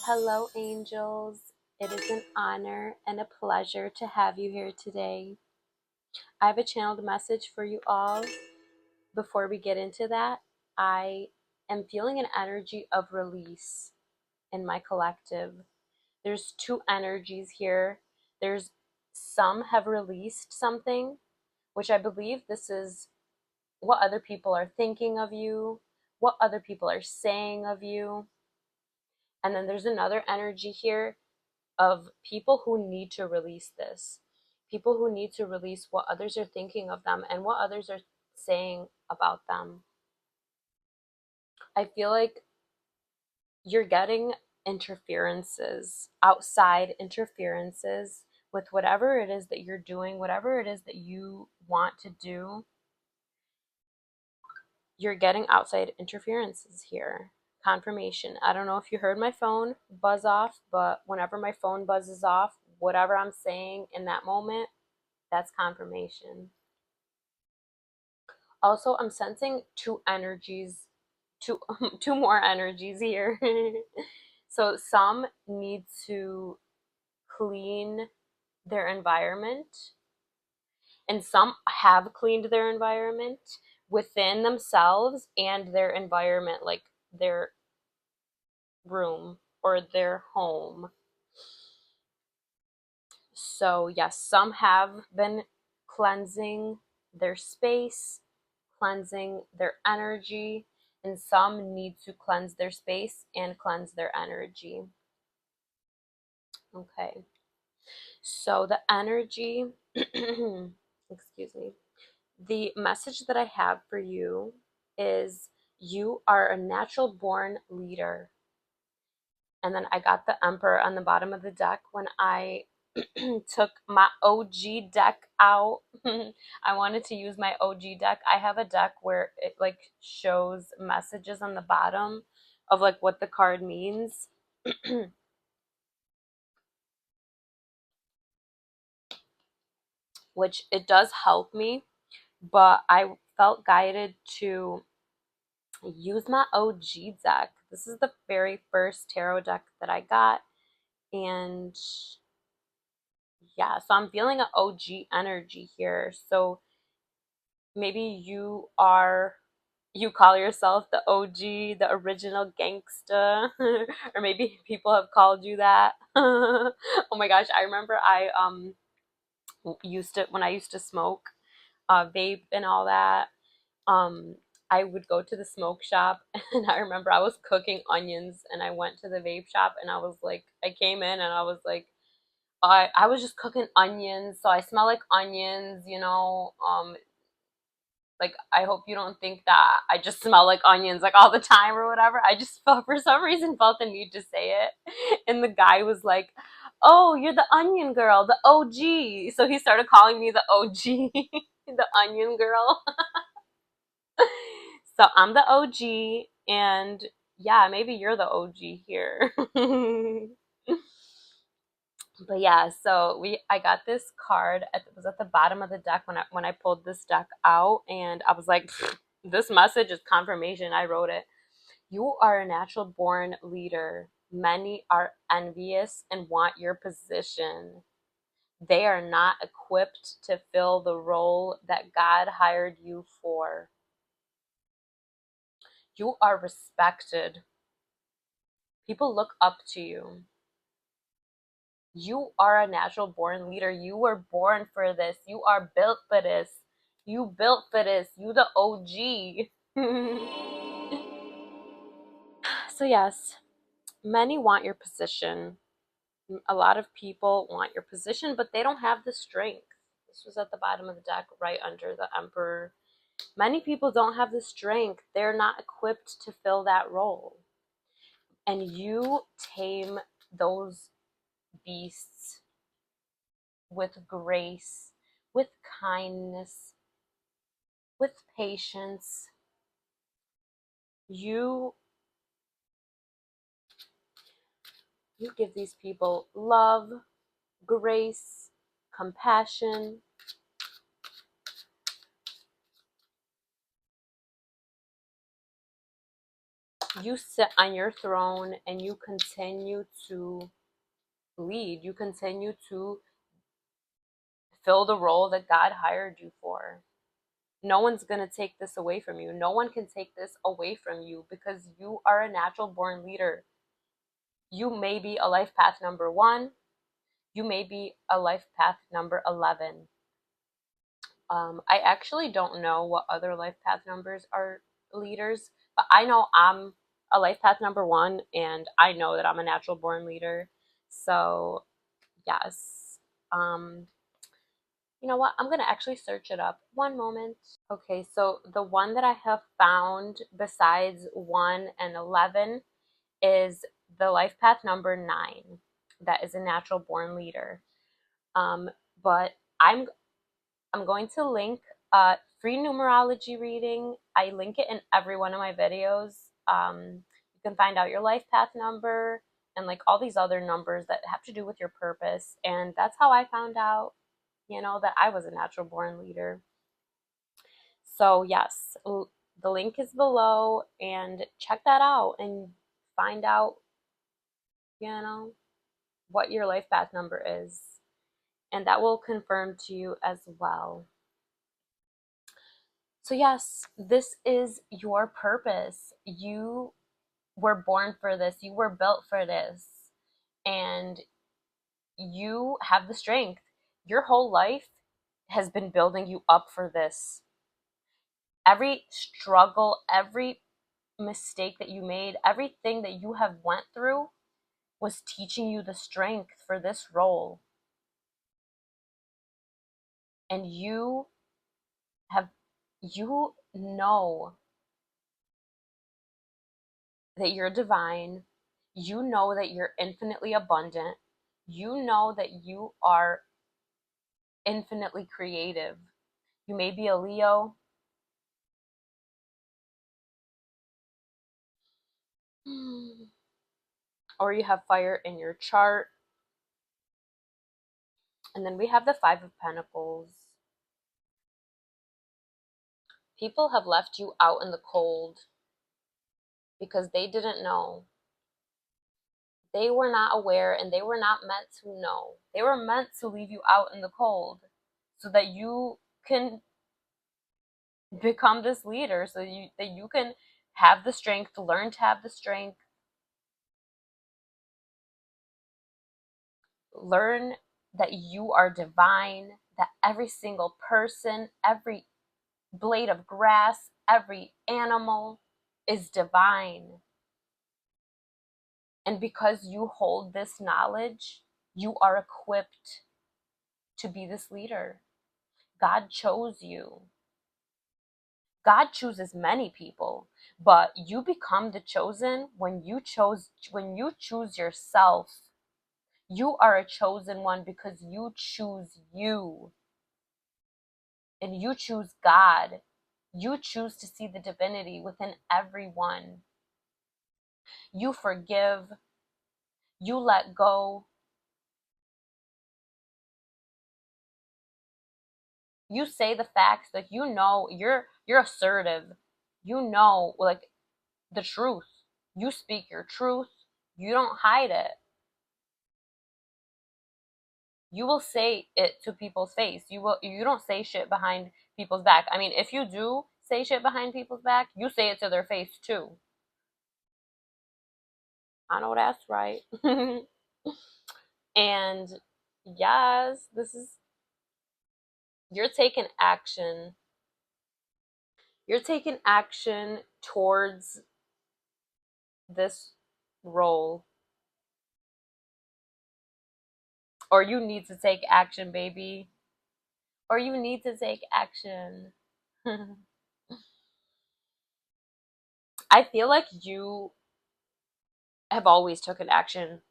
Hello, angels. It is an honor and a pleasure to have you here today. I have a channeled message for you all. Before we get into that, I am feeling an energy of release in my collective. There's two energies here. There's some have released something, which I believe this is what other people are thinking of you, what other people are saying of you. And then there's another energy here of people who need to release this, people who need to release what others are thinking of them and what others are saying about them. I feel like you're getting interferences, outside interferences with whatever it is that you're doing, whatever it is that you want to do. You're getting outside interferences here. Confirmation. I don't know if you heard my phone buzz off, but whenever my phone buzzes off, whatever I'm saying in that moment, that's confirmation. Also, I'm sensing two energies, two two more energies here. So some need to clean their environment, and some have cleaned their environment within themselves and their environment, like their room or their home. So yes, some have been cleansing their space, cleansing their energy, and some need to cleanse their space and cleanse their energy. Okay, so the energy, excuse me, the message that I have for you is you are a natural born leader. And then I got the Emperor on the bottom of the deck when I took my OG deck out. I wanted to use my OG deck. I have a deck where it like shows messages on the bottom of like what the card means. Which it does help me, but I felt guided to use my OG deck. This is the very first tarot deck that I got, and yeah, so I'm feeling an OG energy here. So maybe you call yourself the OG, the original gangsta, or maybe people have called you that. Oh my gosh, I remember I used to when I used to smoke, vape and all that. Um, I would go to the smoke shop, and I remember I was cooking onions, and I went to the vape shop, and I was like, I came in, and I was like, I was just cooking onions, so I smell like onions, you know. Like I hope you don't think that I just smell like onions like all the time or whatever. I just felt for some reason felt the need to say it, and the guy was like, "Oh, you're the onion girl, the OG." So he started calling me the OG, the onion girl. So I'm the OG, and yeah, maybe you're the OG here. But yeah, so I got this card it was at the bottom of the deck when I pulled this deck out, and I was like, this message is confirmation. I wrote it. You are a natural born leader. Many are envious and want your position. They are not equipped to fill the role that God hired you for. You are respected. People look up to you. You are a natural born leader. You were born for this. You are built for this. You built for this. You the OG. So yes, many want your position. A lot of people want your position, but they don't have the strength. This was at the bottom of the deck, right under the Emperor. Many people don't have the strength. They're not equipped to fill that role. And you tame those beasts with grace, with kindness, with patience. You you give these people love, grace, compassion. You sit on your throne and you continue to lead. You continue to fill the role that God hired you for. No one's going to take this away from you. No one can take this away from you because you are a natural born leader. You may be a life path number 1. You may be a life path number 11. I actually don't know what other life path numbers are leaders, but I know I'm a life path number 1, and I know that I'm a natural born leader. So, yes. Um, you know what? I'm going to actually search it up. One moment. Okay, so the one that I have found besides 1 and 11 is the life path number 9. That is a natural born leader. Um, but I'm I'm going to link a free numerology reading. I link it in every one of my videos. You can find out your life path number and like all these other numbers that have to do with your purpose. And that's how I found out, that I was a natural born leader. So, yes, the link is below and check that out and find out, you know, what your life path number is. And that will confirm to you as well. So, yes, this is your purpose. You were born for this, you were built for this, and you have the strength. Your whole life has been building you up for this. Every struggle, every mistake that you made, everything that you have went through was teaching you the strength for this role. And you know that you're divine. You know that you're infinitely abundant. You know that you are infinitely creative. You may be a Leo. Or you have fire in your chart. And then we have the Five of Pentacles. People have left you out in the cold because they didn't know. They were not aware and they were not meant to know. They were meant to leave you out in the cold so that you can become this leader, so that you can have the strength, learn to have the strength, learn that you are divine, that every single person, every blade of grass, every animal is divine. And because you hold this knowledge, you are equipped to be this leader. God chose you. God chooses many people, but you become the chosen when you choose yourself. You are a chosen one because you choose you. And you choose God. You choose to see the divinity within everyone. You forgive. You let go. You say the facts, like you're assertive. You know, like, the truth. You speak your truth. You don't hide it. You will say it to people's face. You don't say shit behind people's back. I mean, if you do say shit behind people's back, you say it to their face too. I know that's right. And yes, you're taking action. You're taking action towards this role. Or you need to take action, baby. Or you need to take action. I feel like you have always taken action.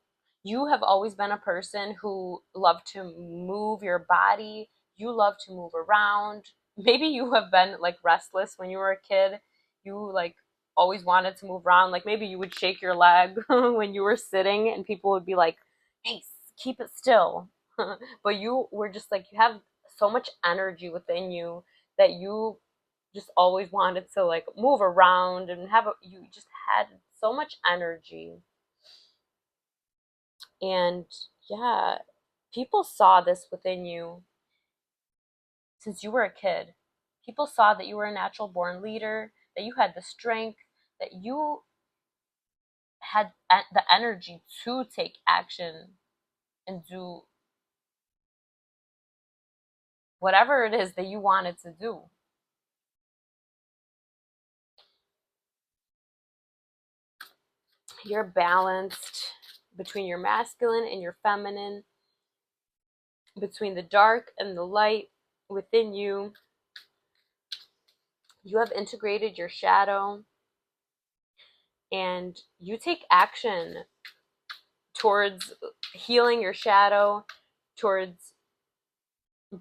You have always been a person who loved to move your body. You love to move around. Maybe you have been like restless when you were a kid. You like always wanted to move around. Like maybe you would shake your leg when you were sitting and people would be like, "Hey, keep it still." But you were just like, you have so much energy within you that you just always wanted to like move around and you just had so much energy. And yeah, people saw this within you since you were a kid. People saw that you were a natural born leader, that you had the strength, that you had the energy to take action and do whatever it is that you wanted to do. You're balanced between your masculine and your feminine, between the dark and the light within you. You have integrated your shadow and you take action towards healing your shadow, towards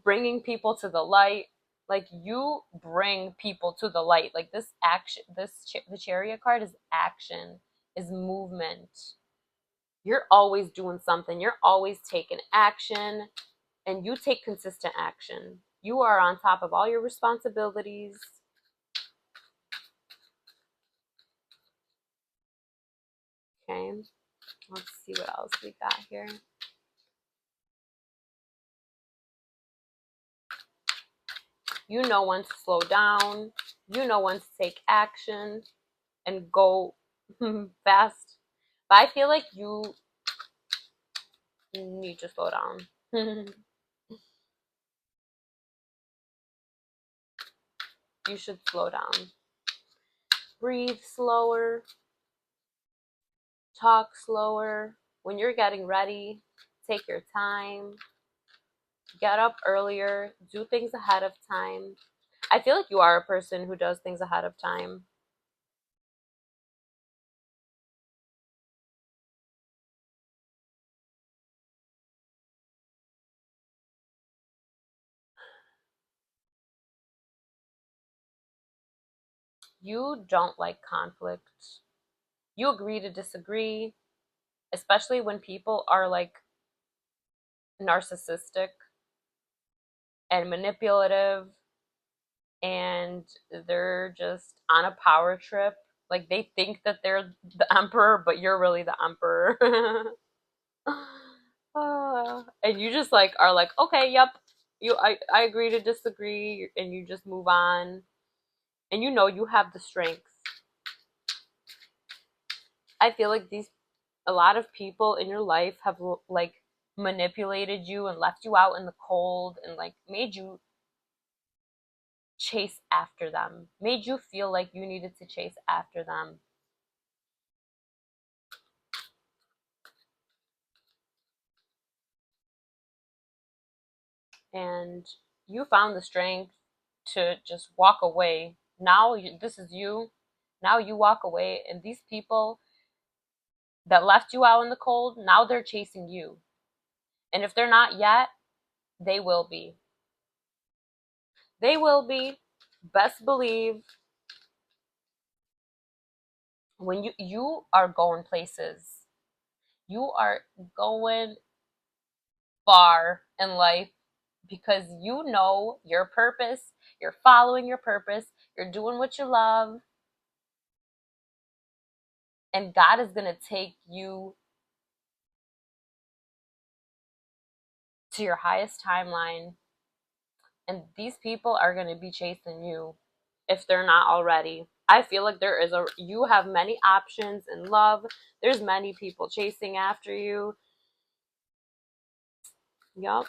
bringing people to the light. Like you bring people to the light. Like this action, the chariot card is action, is movement. You're always doing something. You're always taking action, and you take consistent action. You are on top of all your responsibilities. Okay, let's see what else we got here. You know when to slow down. You know when to take action and go fast. But I feel like you need to slow down. You should slow down. Breathe slower. Talk slower. When you're getting ready, take your time. Get up earlier. Do things ahead of time. I feel like you are a person who does things ahead of time. You don't like conflict. You agree to disagree, especially when people are like narcissistic and manipulative and they're just on a power trip. Like they think that they're the emperor, but you're really the emperor. And you just like are like, okay, yep, I agree to disagree, and you just move on. And you know you have the strength. I feel like these a lot of people in your life have like manipulated you and left you out in the cold and like made you chase after them, made you feel like you needed to chase after them. And you found the strength to just walk away. Now this is you. Now you walk away, and these people that left you out in the cold, now they're chasing you. And if they're not yet, they will be. They will be. Best believe when you are going places. You are going far in life because you know your purpose, you're following your purpose, you're doing what you love, and God is going to take you to your highest timeline. And these people are going to be chasing you if they're not already. I feel like you have many options in love. There's many people chasing after you. Yup.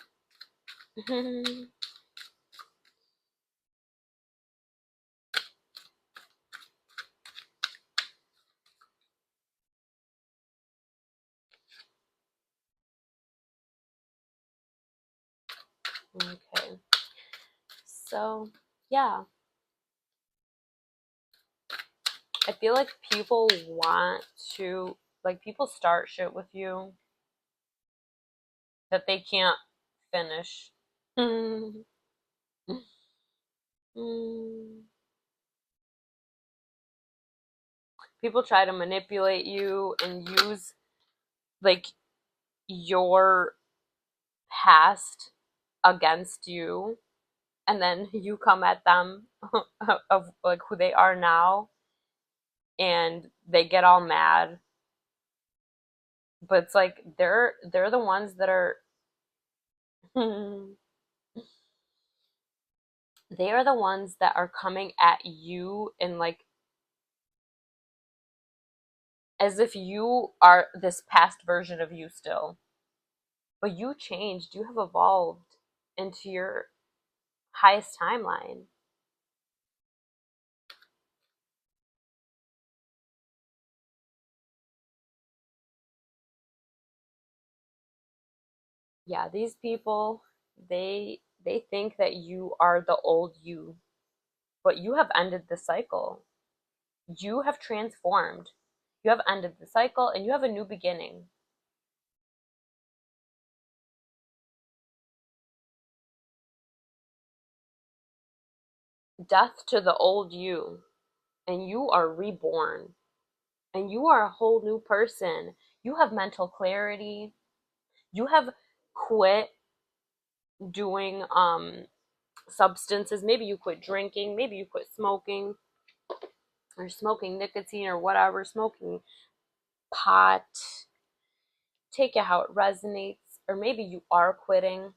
Okay. So, yeah. I feel like people want to, like, people start shit with you that they can't finish. People try to manipulate you and use, like, your past against you. and then you come at them of like who they are now, and they get all mad. But it's like they're the ones that are they are the ones that are coming at you and like as if you are this past version of you still. But you changed, you have evolved into your highest timeline. Yeah, these people, they think that you are the old you, but you have ended the cycle. You have transformed. You have ended the cycle and you have a new beginning. Death to the old you, and you are reborn, and you are a whole new person. You have mental clarity. You have quit doing substances. Maybe you quit drinking, maybe you quit smoking or smoking nicotine or whatever, smoking pot. Take it how it resonates. Or maybe you are quitting,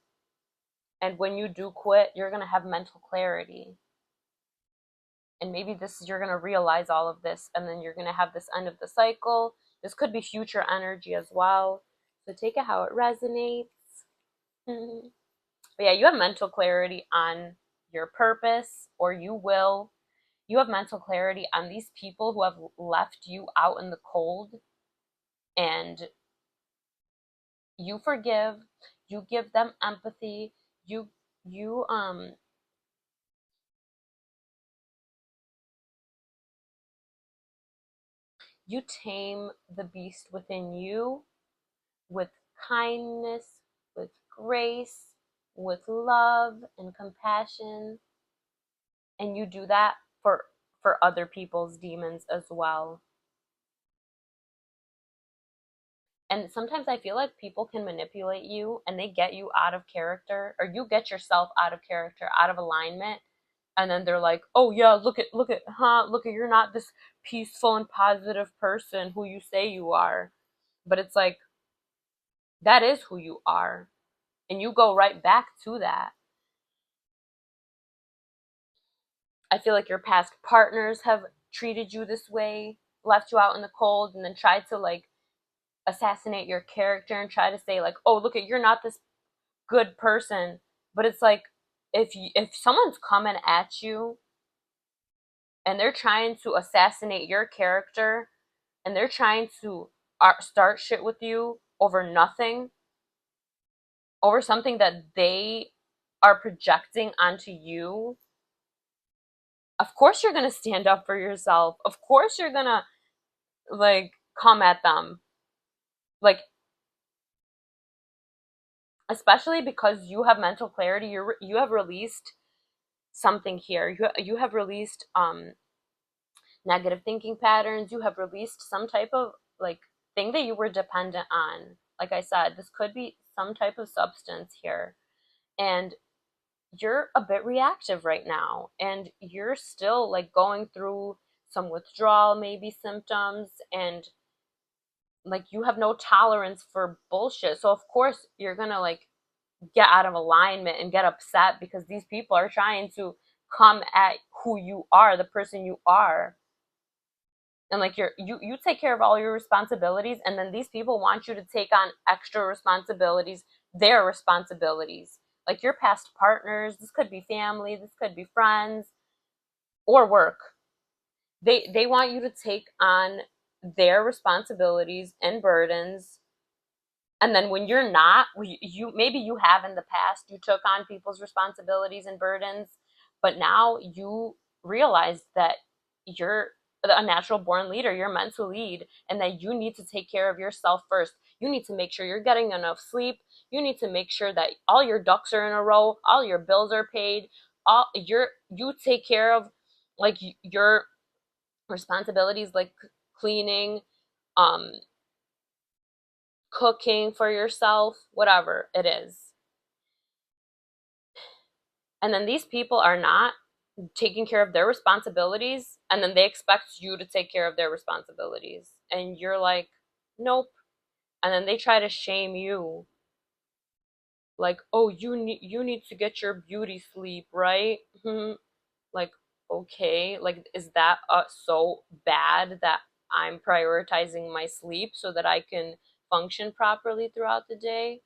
and when you do quit, you're going to have mental clarity. And maybe this is, you're going to realize all of this, and then you're going to have this end of the cycle. This could be future energy as well. So take it how it resonates. But yeah, you have mental clarity on your purpose, or you will. You have mental clarity on these people who have left you out in the cold, and you forgive, you give them empathy, you you you tame the beast within you with kindness, with grace, with love and compassion, and you do that for other people's demons as well. And sometimes I feel like people can manipulate you and they get you out of character, or you get yourself out of character, out of alignment, and then they're like, "Oh yeah, look at you're not this peaceful and positive person who you say you are." But it's like that is who you are, and you go right back to that. I feel like your past partners have treated you this way, left you out in the cold, and then tried to like assassinate your character and try to say like, "Oh, look at you're not this good person." But it's like if someone's coming at you and they're trying to assassinate your character and they're trying to start shit with you over nothing, over something that they are projecting onto you, of course you're going to stand up for yourself. Of course you're going to like come at them. Like especially because you have mental clarity, you have released something here. You have released negative thinking patterns. You have released some type of like thing that you were dependent on. Like I said, this could be some type of substance here. And you're a bit reactive right now. And you're still like going through some withdrawal, maybe symptoms. And like you have no tolerance for bullshit. So, of course, you're going to like get out of alignment and get upset because these people are trying to come at who you are, the person you are, and like you take care of all your responsibilities, and then these people want you to take on extra responsibilities, their responsibilities, like your past partners. This could be family, this could be friends, or work. They want you to take on their responsibilities and burdens, and then when you're not, you maybe you have in the past, you took on people's responsibilities and burdens, but now you realize that you're a natural born leader, you're meant to lead, and that you need to take care of yourself first. You need to make sure you're getting enough sleep. You need to make sure that all your ducks are in a row, all your bills are paid, all you take care of like your responsibilities, like cleaning, um cooking for yourself, whatever it is. And then these people are not taking care of their responsibilities, and then they expect you to take care of their responsibilities. And you're like, nope. And then they try to shame you, like, oh, you need to get your beauty sleep, right? Like, okay, like, is that so bad that I'm prioritizing my sleep so that I can function properly throughout the day?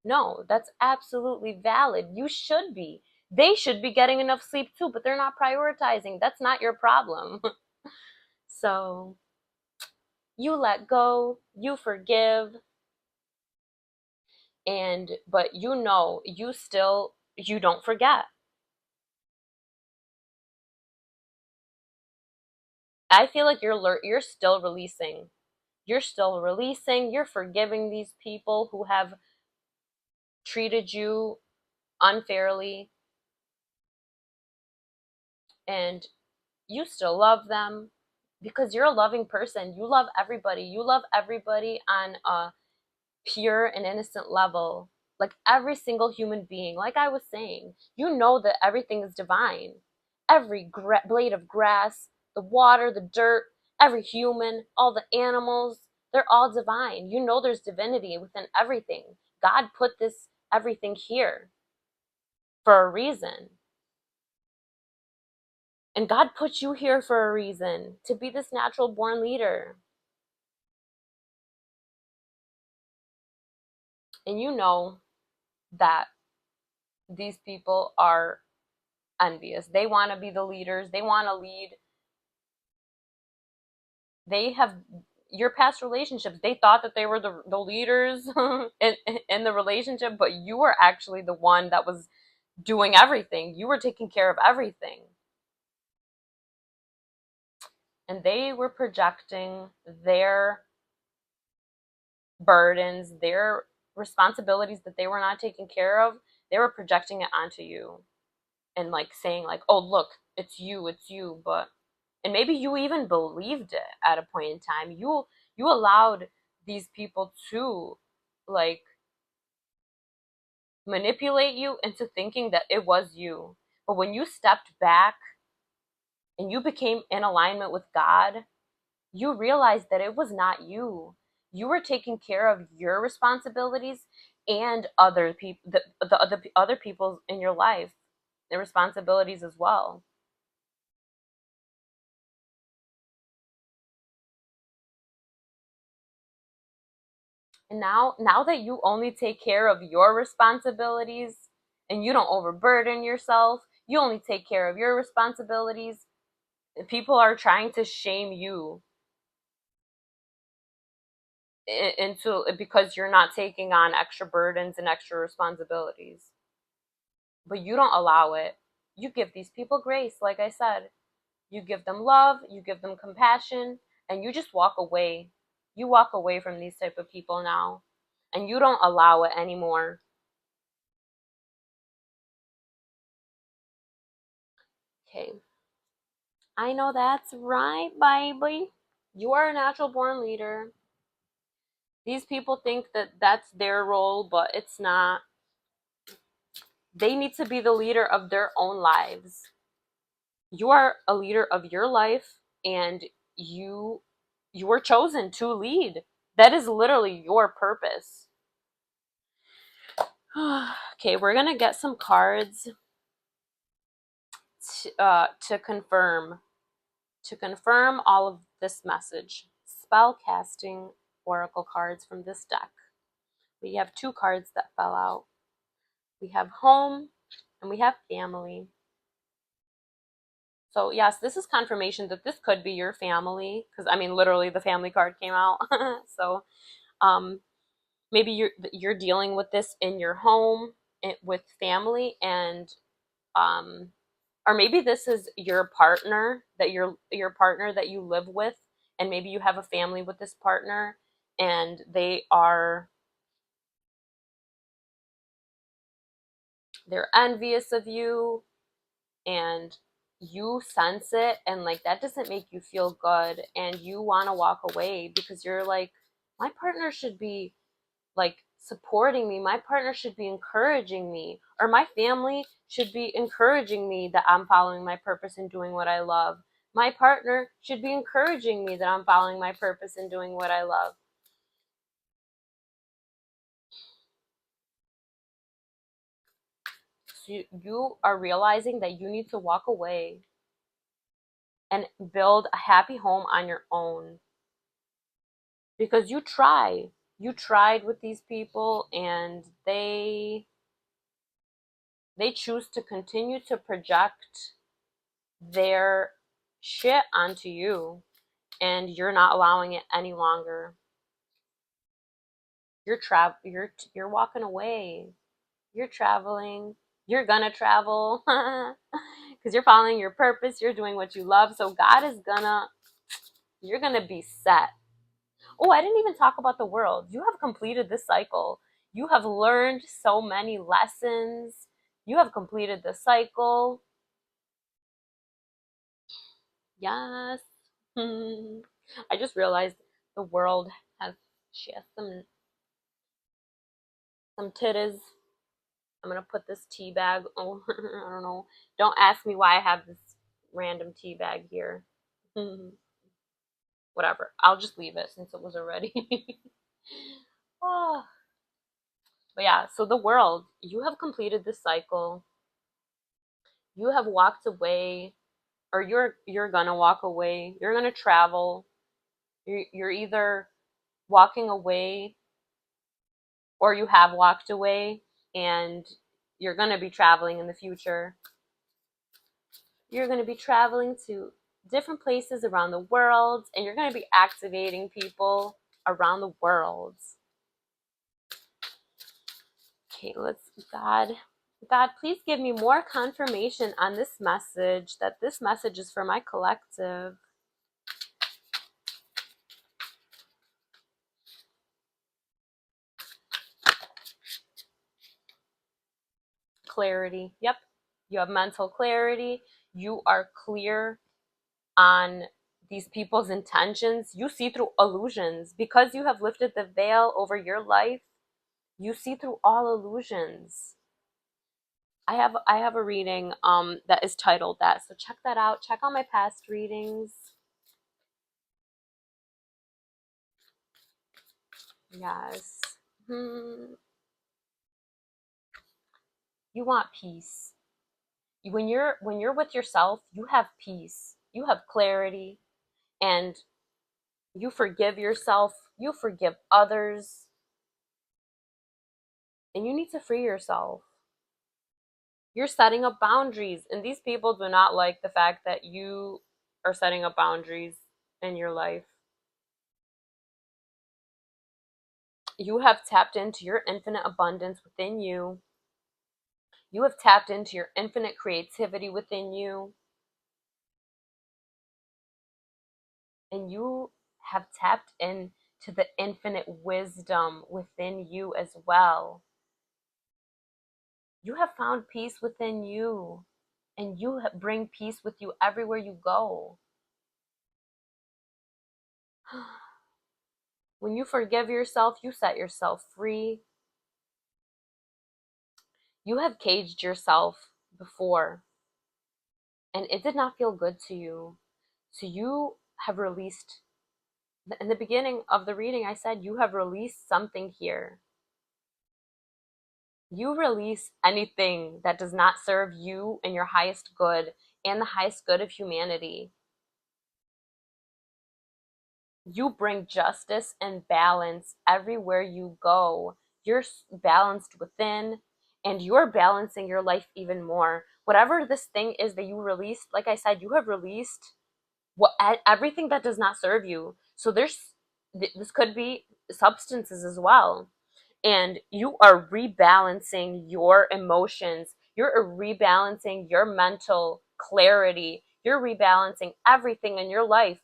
No, that's absolutely valid. You should be. They should be getting enough sleep too, but they're not prioritizing. That's not your problem. So you let go, you forgive, and but you don't forget. I feel like you're still releasing. You're still releasing, you're forgiving these people who have treated you unfairly, and you still love them because you're a loving person. You love everybody. You love everybody on a pure and innocent level. Like every single human being, like I was saying, you know that everything is divine. Every blade of grass, the water, the dirt, every human, all the animals, they're all divine. You know there's divinity within everything. God put this everything here for a reason. And God put you here for a reason, to be this natural born leader. And you know that these people are envious. They want to be the leaders, they want to lead. They have your past relationships, they thought that they were the leaders in the relationship, but you were actually the one that was doing everything. You were taking care of everything. And they were projecting their burdens, their responsibilities that they were not taking care of. They were projecting it onto you and like saying like, "Oh, look, it's you." But and maybe you even believed it at a point in time. You allowed these people to like manipulate you into thinking that it was you. But when you stepped back and you became in alignment with God, you realized that it was not you. You were taking care of your responsibilities and other people, the other people in your life, their responsibilities as well. And now that you only take care of your responsibilities and you don't overburden yourself, you only take care of your responsibilities, people are trying to shame you into because you're not taking on extra burdens and extra responsibilities. But you don't allow it. You give these people grace, like I said. You give them love, you give them compassion, and you just walk away. You walk away from these type of people now, and you don't allow it anymore. Okay. I know that's right, baby. You are a natural born leader. These people think that that's their role, but it's not. They need to be the leader of their own lives. You are a leader of your life, and you you were chosen to lead. That is literally your purpose. Okay, we're gonna get some cards to confirm all of this message. Spell casting oracle cards from this deck. We have two cards that fell out. We have home and we have family. So yes, this is confirmation that this could be your family, because I mean literally the family card came out. So um maybe you're dealing with this in your home with family, and um or maybe this is your partner, that your partner that you live with, and maybe you have a family with this partner, and they're envious of you, and you sense it, and like that doesn't make you feel good, and you want to walk away because you're like, my partner should be like supporting me. My partner should be encouraging me, or my family should be encouraging me that I'm following my purpose and doing what I love. My partner should be encouraging me that I'm following my purpose and doing what I love. So you are realizing that you need to walk away and build a happy home on your own, because you tried with these people, and they choose to continue to project their shit onto you, and you're not allowing it any longer. You're walking away. You're traveling. You're gonna travel because you're following your purpose. You're doing what you love. So you're gonna be set. Oh, I didn't even talk about the world. You have completed this cycle. You have learned so many lessons. You have completed the cycle. Yes. I just realized the world has she has some titties. I'm gonna put this tea bag. Oh, I don't know. Don't ask me why I have this random tea bag here. Whatever. I'll just leave it since it was already. Oh. But yeah, so the world, you have completed this cycle. You have walked away, or you're gonna walk away. You're gonna travel. You're either walking away, or you have walked away, and you're gonna be traveling in the future. You're going to be traveling to different places around the world, and you're going to be activating people around the world. Okay, God, please give me more confirmation on this message, that this message is for my collective. Clarity. Yep. You have mental clarity. You are clear on these people's intentions. You see through illusions because you have lifted the veil over your life. You see through all illusions. I have a reading that is titled that. So check that out. Check out my past readings. Yes. You want peace. When you're with yourself, you have peace. You have clarity, and you forgive yourself, you forgive others, and you need to free yourself. You're setting up boundaries, and these people do not like the fact that you are setting up boundaries in your life. You have tapped into your infinite abundance within you. You have tapped into your infinite creativity within you. And you have tapped into the infinite wisdom within you as well. You have found peace within you, and you bring peace with you everywhere you go. When you forgive yourself, you set yourself free. You have caged yourself before, and it did not feel good to you. So you have released. In the beginning of the reading, I said you have released something here. You release anything that does not serve you and your highest good and the highest good of humanity. You bring justice and balance everywhere you go. You're balanced within, and you're balancing your life even more. Whatever this thing is that you released, like I said, you have released everything that does not serve you. So this could be substances as well, and you are rebalancing your emotions. You're rebalancing your mental clarity. You're rebalancing everything in your life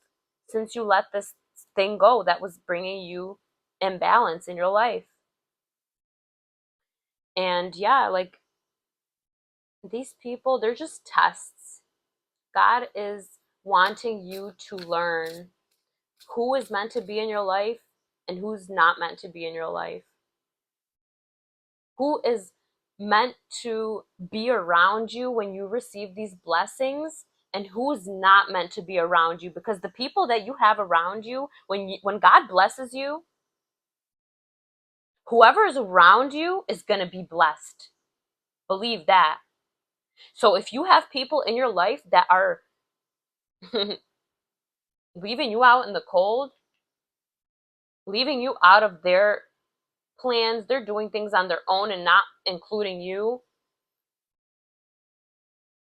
since you let this thing go that was bringing you imbalance in your life. And yeah, like these people, they're just tests. God is wanting you to learn who is meant to be in your life and who's not meant to be in your life. who is meant to be around you when you receive these blessings, and who's not meant to be around you. Because the people that you have around you, when God blesses you, whoever is around you is going to be blessed. Believe that. So if you have people in your life that are leaving you out in the cold, leaving you out of their plans, they're doing things on their own and not including you,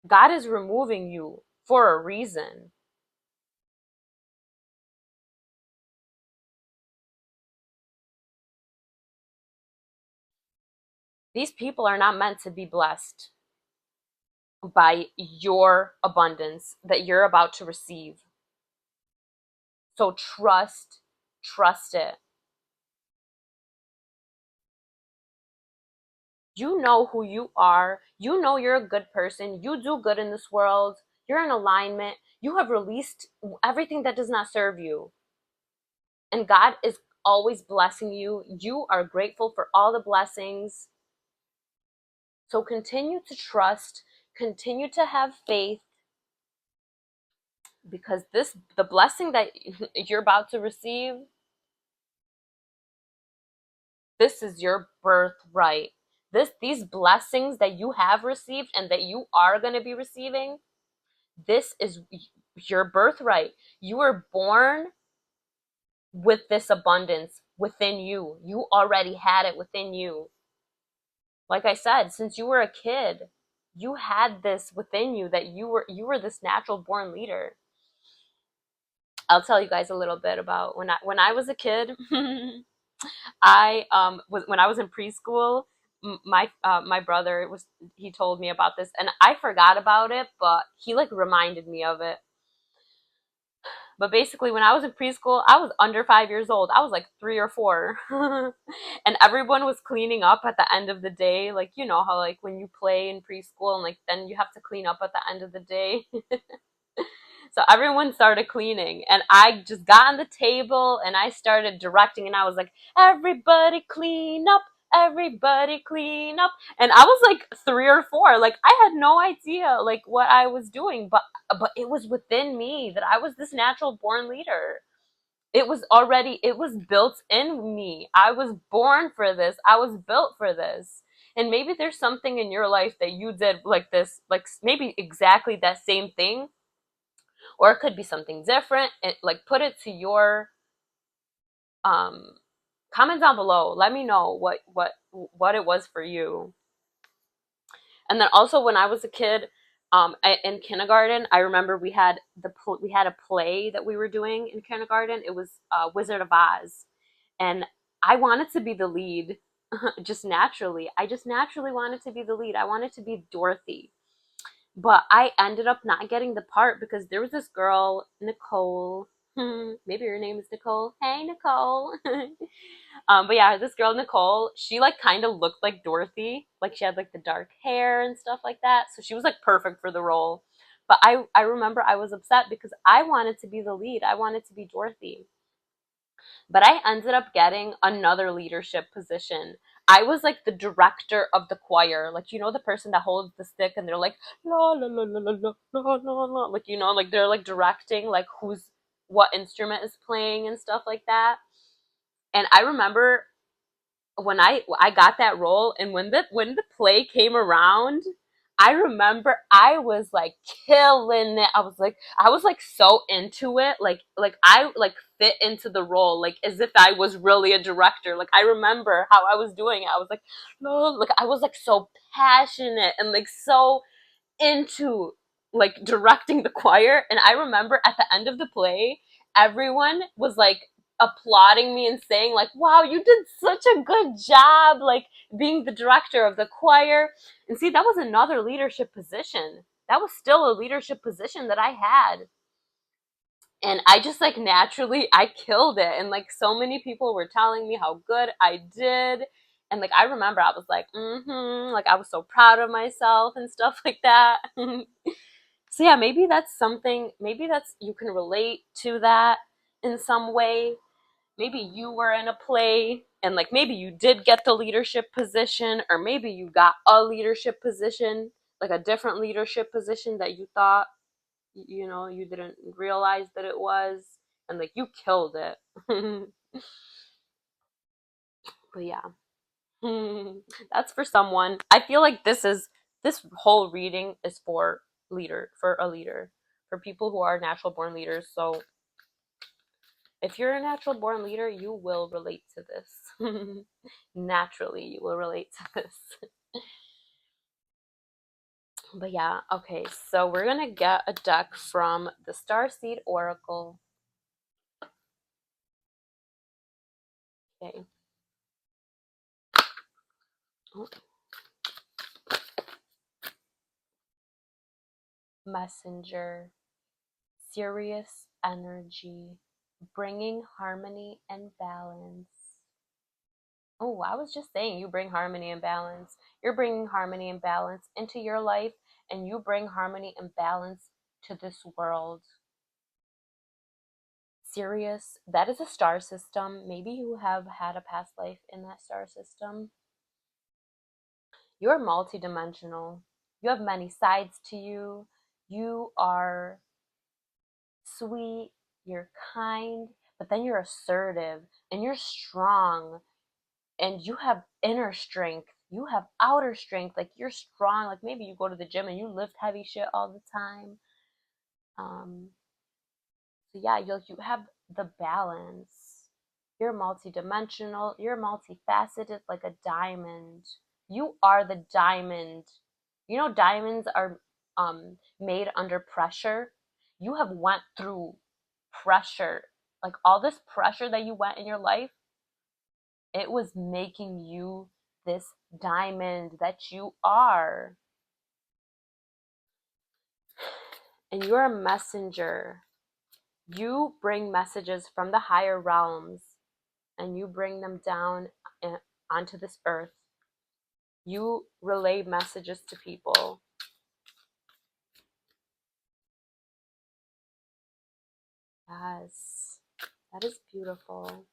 God is removing you for a reason. These people are not meant to be blessed by your abundance that you're about to receive. So trust it. You know who you are. You know you're a good person. You do good in this world. You're in alignment. You have released everything that does not serve you. And God is always blessing you. You are grateful for all the blessings. So continue to trust, continue to have faith, because the blessing that you're about to receive, this is your birthright. These blessings that you have received and that you are going to be receiving, this is your birthright. You were born with this abundance within you. You already had it within you. Like I said, since you were a kid, you had this within you, that you were this natural born leader. I'll tell you guys a little bit about when I was a kid. When I was in preschool, my brother was he told me about this, and I forgot about it, but he like reminded me of it. But basically, when I was in preschool, I was under 5 years old. I was like 3 or 4, and everyone was cleaning up at the end of the day. Like, you know how like when you play in preschool and like then you have to clean up at the end of the day. So everyone started cleaning, and I just got on the table and I started directing, and I was like, everybody clean up, everybody clean up. And I was like 3 or 4. Like I had no idea like what I was doing, but it was within me that I was this natural born leader. It was built in me. I was born for this. I was built for this. And maybe there's something in your life that you did like this, like maybe exactly that same thing, or it could be something different. And like put it to your um comment down below. Let me know what it was for you. And then also when I was a kid, in kindergarten, I remember we had a play that we were doing in kindergarten. It was Wizard of Oz, and I wanted to be the lead. Just naturally, I just naturally wanted to be the lead. I wanted to be Dorothy. But I ended up not getting the part because there was this girl, Nicole. Maybe her name is Nicole. Hey, Nicole. But yeah, this girl, Nicole, she like kind of looked like Dorothy. Like she had like the dark hair and stuff like that. So she was like perfect for the role. But I remember I was upset because I wanted to be the lead. I wanted to be Dorothy. But I ended up getting another leadership position. I was like the director of the choir, like you know the person that holds the stick and they're like la la la la la la la la la, like you know, like they're like directing like who's what instrument is playing and stuff like that. And I remember when I got that role, and when the play came around, I remember I was like killing it. I was like so into it, like I like fit into the role like as if I was really a director. Like I remember how I was doing it. I was like, no, like I was like so passionate and like so into like directing the choir. And I remember at the end of the play, everyone was like applauding me and saying like, wow, you did such a good job like being the director of the choir. And see, that was another leadership position. That was still a leadership position that I had. And I just like naturally I killed it, and like so many people were telling me how good I did. And like I remember I was like, like I was so proud of myself and stuff like that. So yeah, maybe that's something, maybe that's you can relate to that in some way. maybe you were in a play and like maybe you did get the leadership position, or maybe you got a leadership position, like a different leadership position that you thought, you know, you didn't realize that it was, and like you killed it. But yeah. That's for someone. I feel like this whole reading is for a leader, for people who are natural born leaders. So if you're a natural born leader, you will relate to this. Naturally, you will relate to this. But yeah, okay, so we're gonna get a deck from the Starseed Oracle. Okay. Oh. Messenger, Sirius energy, bringing harmony and balance. Oh, I was just saying, you bring harmony and balance. You're bringing harmony and balance into your life, and you bring harmony and balance to this world. Sirius, that is a star system. Maybe you have had a past life in that star system. You're multidimensional. You have many sides to you. You are sweet, you're kind, but then you're assertive and you're strong, and you have inner strength. You have outer strength. Like you're strong. Like maybe you go to the gym and you lift heavy shit all the time. Um, so yeah, you have the balance. You're multidimensional. You're multifaceted like a diamond. You are the diamond. You know, diamonds are made under pressure. You have went through pressure. Like all this pressure that you went in your life, it was making you this diamond that you are. And you're a messenger. You bring messages from the higher realms and you bring them down onto this earth. You relay messages to people. Yes, that is beautiful.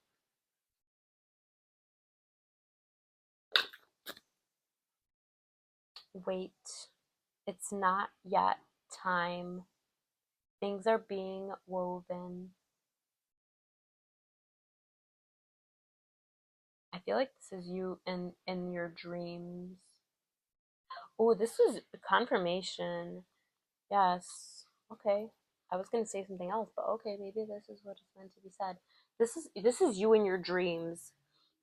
Wait, it's not yet time. Things are being woven. I feel like this is you in your dreams. Oh, this is confirmation. Yes. Okay. I was gonna say something else, but okay, maybe this is what is meant to be said. This is you in your dreams.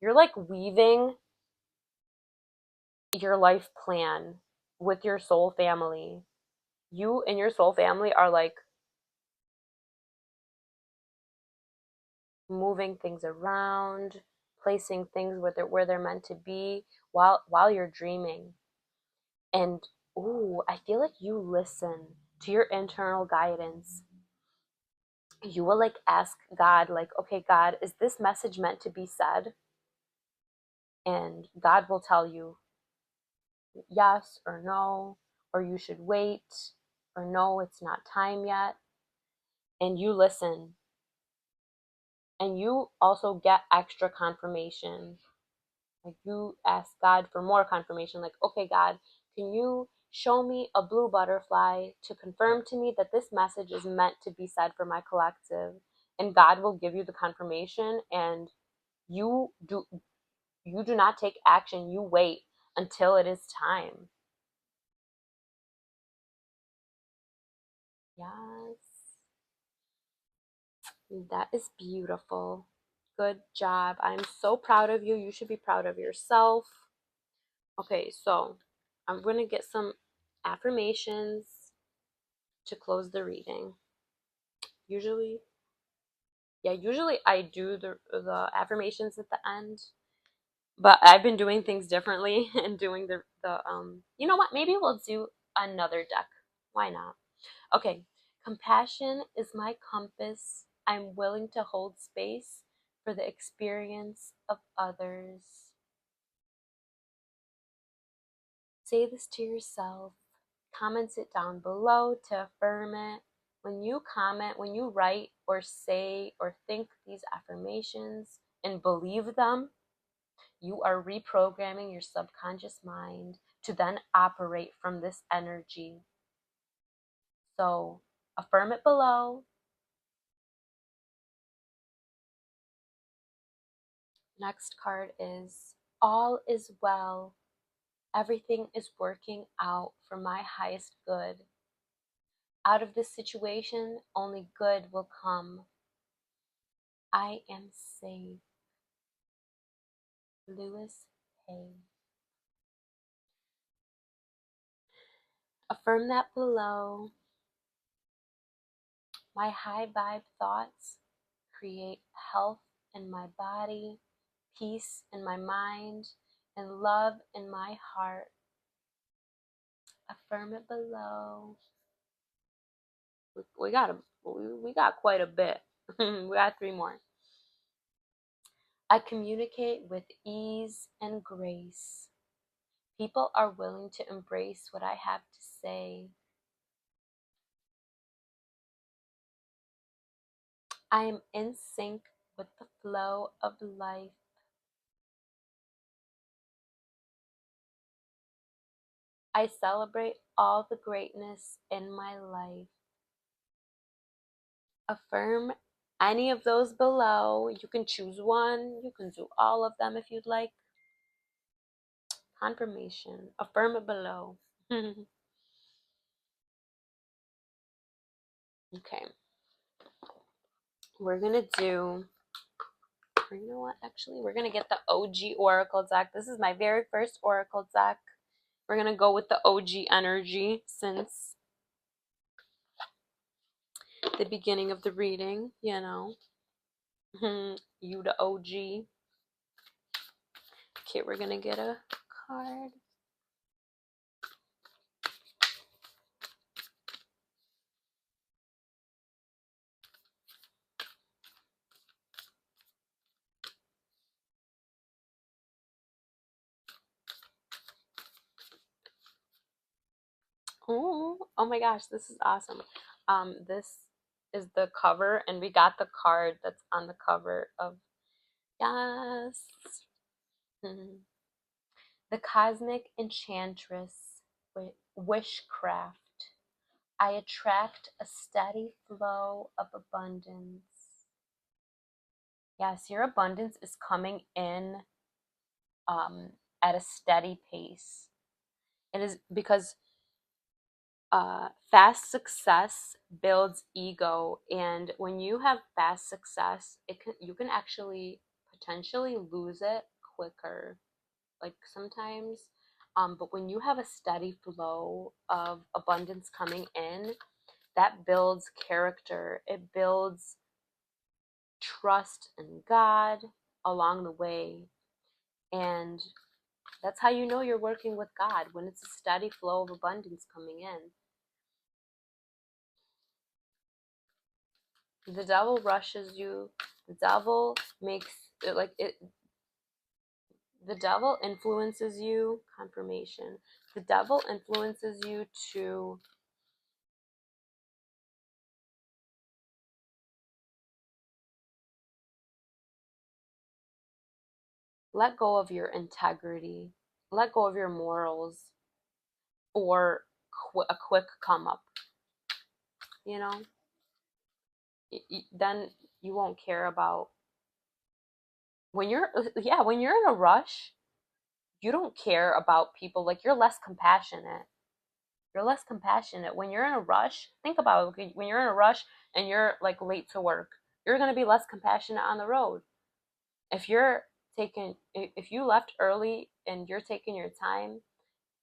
You're like weaving your life plan with your soul family. You and your soul family are like moving things around, placing things where they're meant to be while you're dreaming. And ooh, I feel like you listen to your internal guidance. You will like ask God, like, okay, God, is this message meant to be said? And God will tell you yes or no, or you should wait, or no, it's not time yet. And you listen. And you also get extra confirmation. Like you ask God for more confirmation, like, okay, God, can you show me a blue butterfly to confirm to me that this message is meant to be said for my collective? And God will give you the confirmation, and you do you do not take action. You wait until it is time. Yes. That is beautiful. Good job. I'm so proud of you. You should be proud of yourself. Okay, so I'm going to get some affirmations to close the reading. Usually I do the affirmations at the end, but I've been doing things differently and doing the you know what? Maybe we'll do another deck. Why not? Okay. Compassion is my compass. I'm willing to hold space for the experience of others. Say this to yourself. Comment it down below to affirm it. When you comment, when you write or say or think these affirmations and believe them, you are reprogramming your subconscious mind to then operate from this energy. So affirm it below. Next card is all is well. Everything is working out for my highest good. Out of this situation, only good will come. I am safe. Louis Hay. Affirm that below. My high vibe thoughts create health in my body, peace in my mind, and love in my heart. Affirm it below. We got quite a bit. We got 3 more. I communicate with ease and grace. People are willing to embrace what I have to say. I am in sync with the flow of life. I celebrate all the greatness in my life. Affirm any of those below. You can choose one. You can do all of them if you'd like. Confirmation. Affirm it below. Okay. We're going to do, you know what, actually, we're going to get the OG Oracle deck. This is my very first Oracle deck. We're going to go with the OG energy since the beginning of the reading, you know. You the OG. Okay, we're going to get a card. Oh my gosh, this is awesome. This is the cover, and we got the card that's on the cover of, yes. The Cosmic Enchantress with Wishcraft. I attract a steady flow of abundance. Yes, your abundance is coming in at a steady pace. It is because fast success builds ego, and when you have fast success, you can actually potentially lose it quicker, like sometimes. But when you have a steady flow of abundance coming in, that builds character. It builds trust in God along the way, and that's how you know you're working with God, when it's a steady flow of abundance coming in. The devil rushes you. The devil makes it like it. The devil influences you. Confirmation. The devil influences you to let go of your integrity, let go of your morals, or a quick come up. You know, then you won't care about when you're when you're in a rush. You don't care about people. Like, you're less compassionate. You're less compassionate when you're in a rush. Think about it. When you're in a rush and you're like late to work, you're going to be less compassionate on the road. If if you left early and you're taking your time,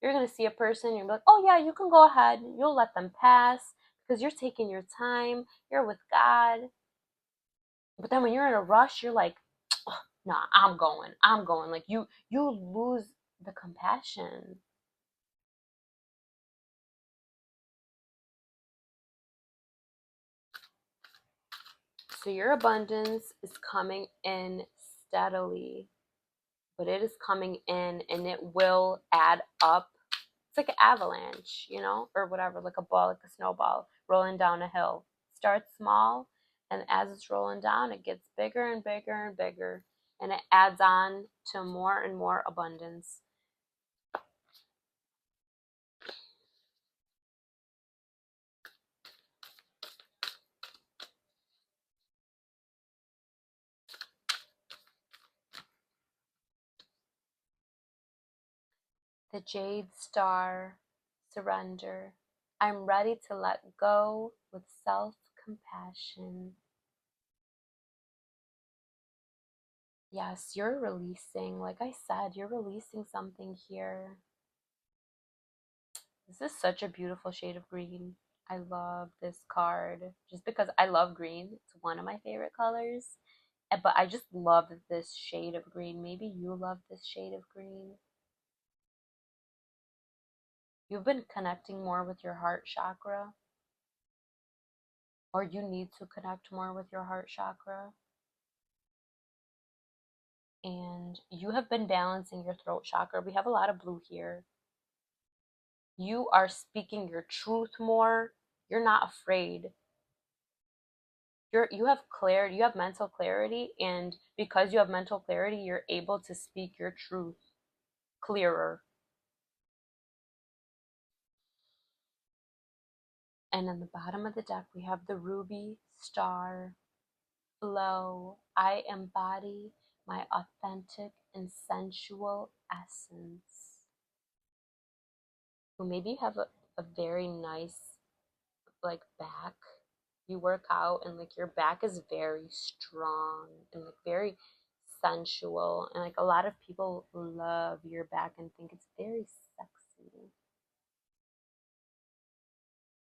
you're going to see a person, you're like, oh yeah, you can go ahead, you'll let them pass because you're taking your time, you're with God. But then when you're in a rush, you're like, oh, nah, I'm going, like you lose the compassion. So your abundance is coming in steadily, but it is coming in and it will add up. It's like an avalanche, or whatever, like a ball, like a snowball. rolling down a hill. Starts small, and as it's rolling down, it gets bigger and bigger and bigger, and it adds on to more and more abundance. The Jade Star, surrender. I'm ready to let go with self compassion. Yes, you're releasing. Like I said, you're releasing something here. This is such a beautiful shade of green. I love this card just because I love green. It's one of my favorite colors. But I just love this shade of green. Maybe you love this shade of green. You've been connecting more with your heart chakra, or you need to connect more with your heart chakra. And you have been balancing your throat chakra. We have a lot of blue here. You are speaking your truth more. You're not afraid. You have clarity, you have mental clarity, and because you have mental clarity, you're able to speak your truth clearer. And in the bottom of the deck, we have the ruby star. Flow. I embody my authentic and sensual essence. Or maybe you have a very nice like back. You work out and like your back is very strong and like very sensual, and like a lot of people love your back and think it's very sexy.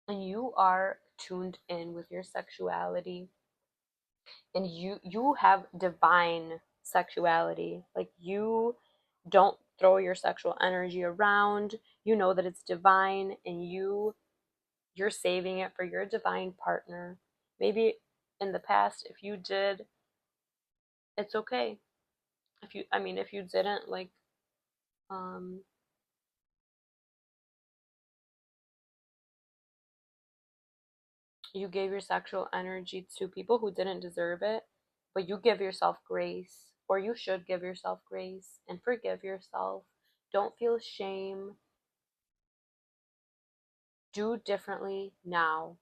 And you are tuned in with your sexuality, and you have divine sexuality. Like you don't throw your sexual energy around. You know that it's divine, and you're saving it for your divine partner. Maybe in the past if you did, it's okay. If you didn't, like, um you gave your sexual energy to people who didn't deserve it, but you give yourself grace, or you should give yourself grace and forgive yourself. Don't feel shame. Do differently now.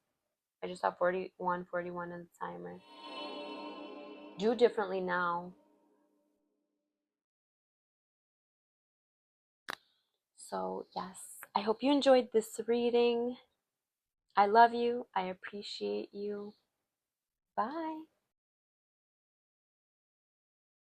I just have 41 in the timer. Do differently now. So, yes, I hope you enjoyed this reading. I love you. I appreciate you. Bye.